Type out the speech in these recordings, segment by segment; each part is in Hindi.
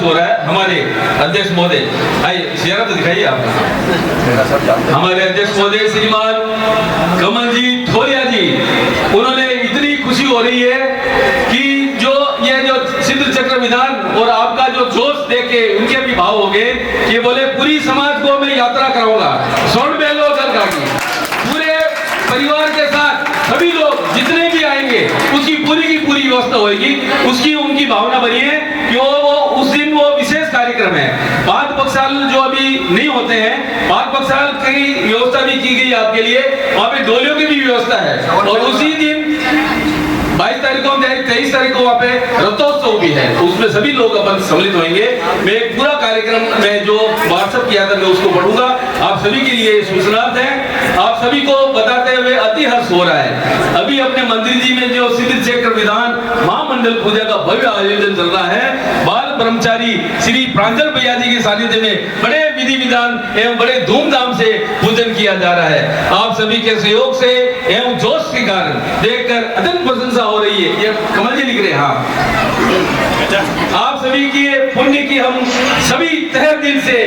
हर्ष हो रहा है। हमारे अध्यक्ष महोदय, आइए चेहरा तो दिखाइए आप। हमारे अध्यक्ष महोदय श्रीमान कमल जी ठोलिया जी, उन्होंने इतनी खुशी हो रही है कि जो सिद्ध चक्र विधान और आपका जो जोश देख के उनके भी भाव हो गए कि बोले पूरी समाज को मैं यात्रा कराऊंगा स्वर्ण बेलोगल का की, पूरे परिवार के साथ सभी लोग जितने भी आएंगे उसकी पूरी की पूरी व्यवस्था होगी। उसकी उनकी भावना बनी है कि वो उस दिन वो विशेष कार्यक्रम है। पांच पक्षाल जो अभी नहीं होते हैं, पांच पक्षाल की व्यवस्था भी की गई आपके लिए, वहाँ पे डोलियों की भी व्यवस्था है। और उसी दिन 22 तारीख को 23 तारीख को वहाँ पे रथोत्सव भी है, उसमें सभी लोग अपन सम्मिलित होंगे। मैं एक पूरा कार्यक्रम में जो व्हाट्सएप किया था मैं उसको पढ़ूंगा, आप सभी के लिए सूचनार्थ है। आप सभी को बताते हुए अति हर्ष हो रहा है। अभी अपने मंदिर जी में जो सिद्ध चक्र विधान महामंडल पूजा का भव्य आयोजन चल रहा है, बाल ब्रह्मचारी श्री प्रांजल भैया जी के सानिध्य में बड़े विधि विधान एवं बड़े धूमधाम से पूजन किया जा रहा है। आप सभी के सहयोग से एवं जोश के कारण देखकर अत्यंत प्रशंसा हो रही है। ये कमल जी लिख रहे हैं। हाँ, आप सभी की पुण्य की हम सभी तहे दिल से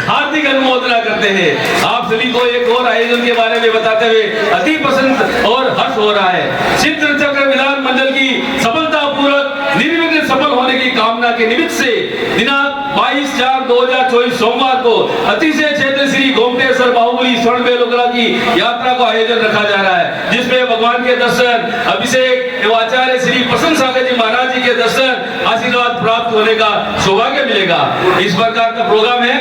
हार्दिक अनुमोदना करते हैं। आप सभी को एक और आयोजन के बारे में बताते हुए अति पसंद और हर्ष हो रहा है। सिद्ध चक्र विधान मंडल की सफलता पूर्वक निर्विघ्न सफल होने की कामना के निमित्त से दिनांक 22/4/2024 सोमवार को अतिशय क्षेत्र श्री गोमटेश्वर बाहुबली स्वर्ण बेलोगला की यात्रा का आयोजन रखा जा रहा है, जिसमें भगवान के दर्शन, अभिषेक एवं आचार्य श्री प्रसन्न सागर जी महाराज जी के दर्शन, आशीर्वाद प्राप्त होने का सौभाग्य मिलेगा। इस प्रकार का प्रोग्राम है।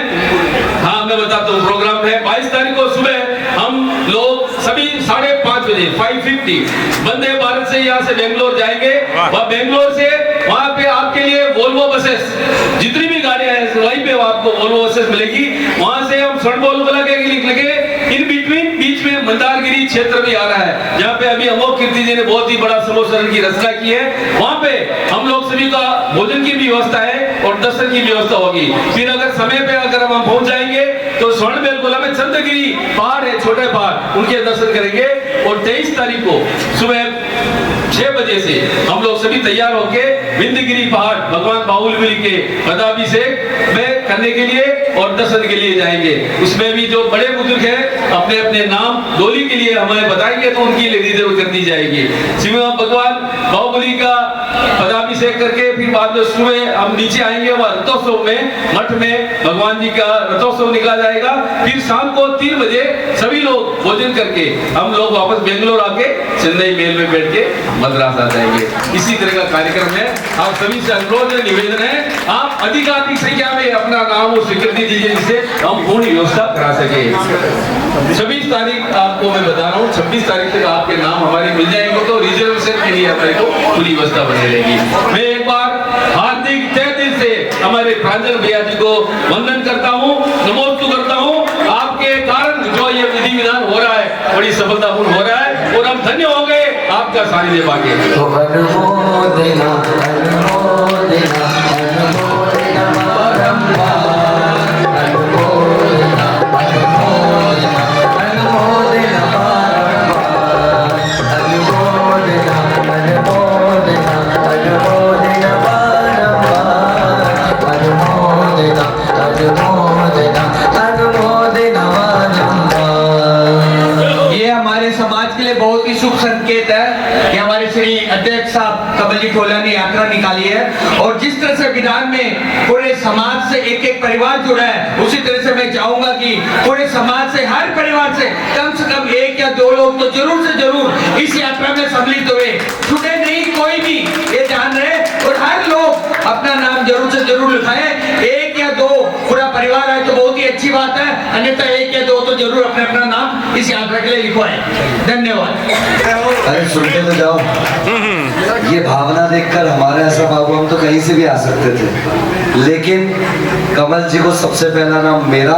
हाँ, मैं बताता हूँ प्रोग्राम है 22 तारीख को सुबह हम लोग सभी 5:30 बजे 5:50 वंदे भारत से यहाँ से बेंगलोर जाएंगे। वह बेंगलोर से वहाँ पे आपके लिए वोल्वो बसेस, जितनी भी गाड़ियां हैं वहीं पे आपको वोल्वो बसेस मिलेगी। वहाँ से हम स्वर्ण बेलोगला के लिए इन बिटवीन बीच में मंदारगिरी क्षेत्र भी आ रहा है, जहाँ पे अभी अमोघ कीर्ति जी ने बहुत ही बड़ा समोसरण की रचना की है। वहाँ पे हम लोग सभी का भोजन की भी व्यवस्था है और दर्शन की व्यवस्था होगी। फिर अगर समय पे अगर हम पहुंच जाएंगे तो स्वर्ण बेलोगला में चंद्रगिरी पहाड़ है, छोटे पहाड़, उनके दर्शन करेंगे। और 23 तारीख को सुबह 6 बजे से हम लोग सभी तैयार होके विंध्यगिरी पहाड़ भगवान बाहुबली के पदाभिषेक में करने के लिए और दर्शन के लिए जाएंगे। उसमें भी जो बड़े बुजुर्ग हैं अपने अपने नाम डोली के लिए हमें बताएंगे तो उनकी रिजर्व कर दी जाएगी। भगवान बाहुबली का पदाभिषेक करके फिर बाद में सुबह हम नीचे आएंगे, वह रथोत्सव में मठ में भगवान जी का रथोत्सव निकला जाएगा। फिर शाम को 3 बजे सभी लोग भोजन करके हम लोग वापस बेंगलोर आके चेन्नई मेल में बैठ के मद्रास आ जाएंगे। इसी तरह का कार्यक्रम है। आप सभी से अनुरोध है, निवेदन है, आप अधिकाधिक संख्या में अपना नाम और स्वीकृति दीजिए जिससे हम पूर्ण व्यवस्था करा सके। 26 तारीख आपको मैं बता रहा हूँ, 26 तारीख तक आपके नाम हमारे मिल जाएंगे तो रिजर्वेशन के लिए हमारे को पूरी व्यवस्था बनी रहेगी। मैं एक बार हार्दिक तहे दिल से हमारे प्रांजल भैया जी को वंदन करता हूँ, नमोस्तु करता हूँ। आपके कारण जो ये विधि विधान हो रहा है बड़ी सफलतापूर्ण हो रहा है और हम धन्य हो गए आपका सानिध्य पाके। शुभ संकेत है कि हमारे श्री अध्यक्ष साहब कमल जी ठोलिया ने यात्रा निकाली है और जिस तरह से विधान में पूरे समाज से एक एक परिवार जुड़ा है, उसी तरह से मैं चाहूंगा कि पूरे समाज से हर परिवार से कम 1 या 2 लोग तो जरूर से जरूर इस यात्रा में सम्मिलित हुए। छूटे नहीं कोई भी, ये ध्यान रहे और हर लोग अपना नाम जरूर से जरूर लिखाए। 1 या 2 पूरा परिवार आए तो बहुत ही अच्छी बात है, अन्यथा 1 या 2 तो जरूर अपना अपना नाम इस यात्रा के लिए लिखवाए। धन्यवाद। अरे सुनते तो जाओ, ये भावना देखकर हमारा ऐसा बाबू हम तो कहीं से भी आ सकते थे, लेकिन कमल जी को सबसे पहला नाम मेरा,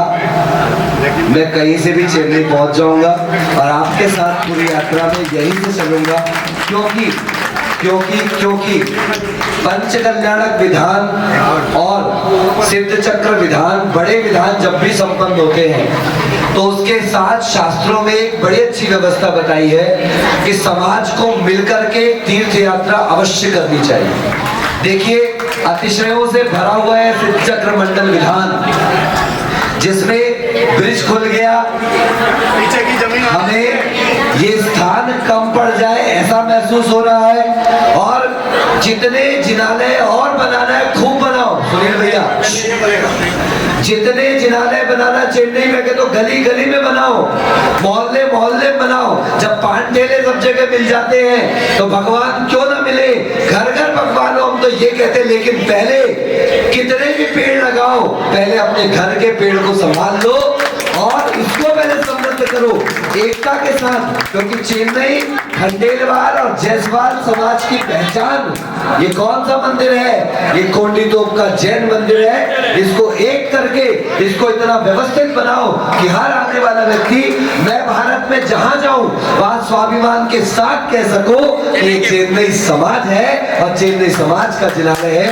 मैं कहीं से भी चेन्नई पहुंच जाऊंगा और आपके साथ पूरी यात्रा में यहीं से चलूंगा, क्योंकि पंच कल्याणक विधान और सिद्ध चक्र विधान बड़े विधान जब भी संपन्न होते हैं तो उसके साथ शास्त्रों में एक बड़ी अच्छी व्यवस्था बताई है कि समाज को मिलकर के तीर्थ यात्रा अवश्य करनी चाहिए। देखिए अतिशयों से भरा हुआ है सिद्ध चक्र मंडल विधान, जिसमें ब्रिज खुल गया। हमें ये स्थान कम पड़ जाए ऐसा महसूस हो रहा है, और जितने जिनालय और बनाना है खूब बनाओ। सुनील भैया, जितने जिनालय बनाना चेन्नई में के तो गली गली में बनाओ, मोहल्ले मोहल्ले में बनाओ। जब पान ठेले सब जगह मिल जाते हैं तो भगवान क्यों ना मिले, घर घर भगवान हो, हम तो ये कहते हैं। लेकिन पहले कितने भी पेड़ लगाओ, पहले अपने घर के पेड़ को संभाल लो और इसको पहले समृद्ध करो एकता के साथ, क्योंकि चेन्नई खंडेलवाल और जायसवाल समाज की पहचान। ये कौन सा मंदिर है? ये कोंडितोप का जैन मंदिर है। इसको एक करके इसको इतना व्यवस्थित बनाओ कि हर आने वाला व्यक्ति मैं भारत में जहां जाऊं वहां स्वाभिमान के साथ कह सको कि चेन्नई समाज है और चेन्नई समाज का जिनालय है।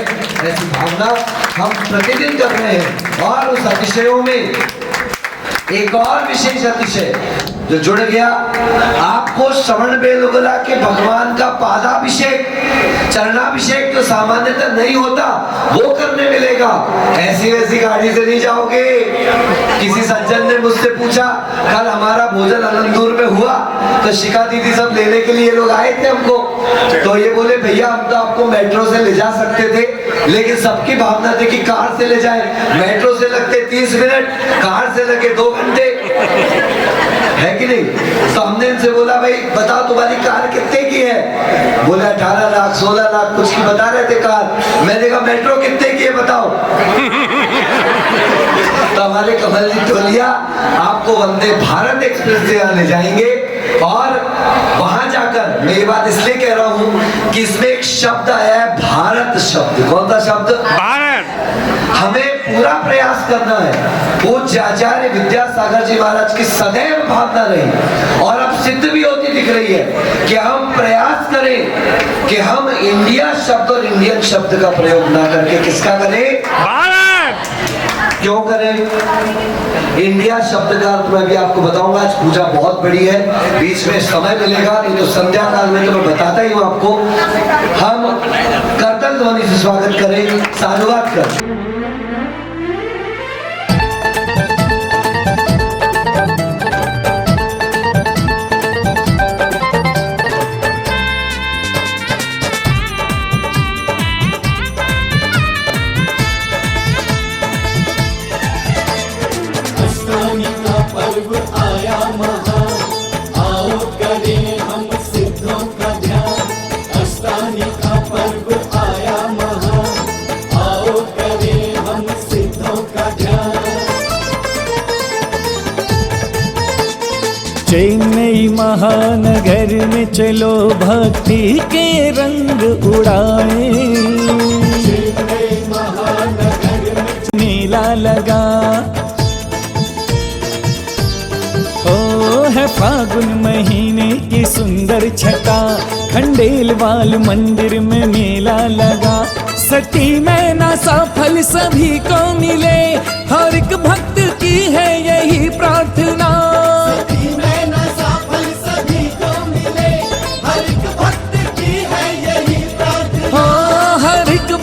ऐसी भावना हम प्रतिदिन कर रहे हैं। और उस अतिशयों में एक और विशेष अतिशय जो जुड़ गया, आपको श्रवण बेलगोला के भगवान का पादाभिषेक, चरणाभिषेक जो सामान्यतः नहीं होता वो करने मिलेगा। ऐसी वैसी गाड़ी से नहीं जाओगे। किसी सज्जन ने मुझसे पूछा, कल हमारा भोजन आनंदपुर में हुआ तो शिखा दीदी सब लेने के लिए लोग आए थे हमको, तो ये बोले भैया हम तो आपको मेट्रो से ले जा सकते थे, लेकिन सबकी भावना थी कि कार से ले जाए। मेट्रो से लगते 30 मिनट, कार से लगे 2 घंटे, है कि नहीं? तो हमने इनसे बोला भाई बताओ तुम्हारी कार कितने की है? बोले 18 लाख 16 लाख कुछ की बता रहे थे कार। मैंने कहा मेट्रो कितने की है बताओ। तो हमारे कमल जी टोलिया आपको वंदे भारत एक्सप्रेस से आने जाएंगे, और वहां जाकर मैं ये बात इसलिए कह रहा हूं कि इसमें एक शब्द आया है भारत शब्द। कौन सा शब्द? भारत। हमें पूरा प्रयास करना है। पूज्य आचार्य विद्यासागर जी महाराज की सदैव भावना रही और अब सिद्ध भी होती दिख रही है कि हम प्रयास करें कि हम इंडिया शब्द और इंडियन शब्द का प्रयोग ना करके किसका करें? भारत। क्यों करें? इंडिया शब्द का अर्थ मैं भी आपको बताऊंगा। आज पूजा बहुत बड़ी है, बीच में समय मिलेगा नहीं तो संध्या काल में तो मैं बताता ही हूँ आपको। हम करतल ध्वनि से स्वागत करें, साधुवाद कर। चेन्नई महानगर में चलो भक्ति के रंग उड़ाए। चेन्नई महानगर में मेला लगा, ओ है फागुन महीने की सुंदर छटा, खंडेलवाल मंदिर में मेला लगा। सती में ना सफल सभी को मिले, हर एक भक्त की है यही प्रार्थना।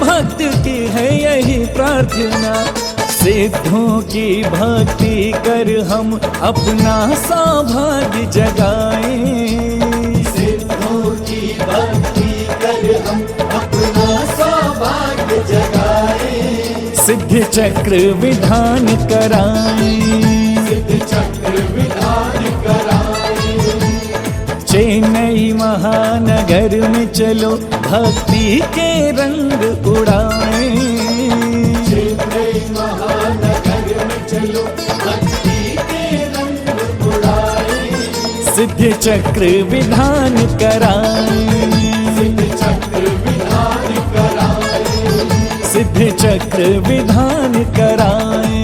भक्त की है यही प्रार्थना। सिद्धों की भक्ति कर हम अपना सौभाग्य जगाएं। सिद्धों की भक्ति कर हम अपना सौभाग्य जगाएं। सिद्ध चक्र विधान कराएं। सिद्ध चक्र विधान कराएं। चेन्नई महानगर में चलो भक्ति के रंग उड़ाएं। चेन्नई महानगर में चलो भक्ति के रंग उड़ाएं। सिद्ध चक्र विधान कराएं। सिद्ध चक्र विधान कराएं। सिद्ध चक्र विधान कराएं।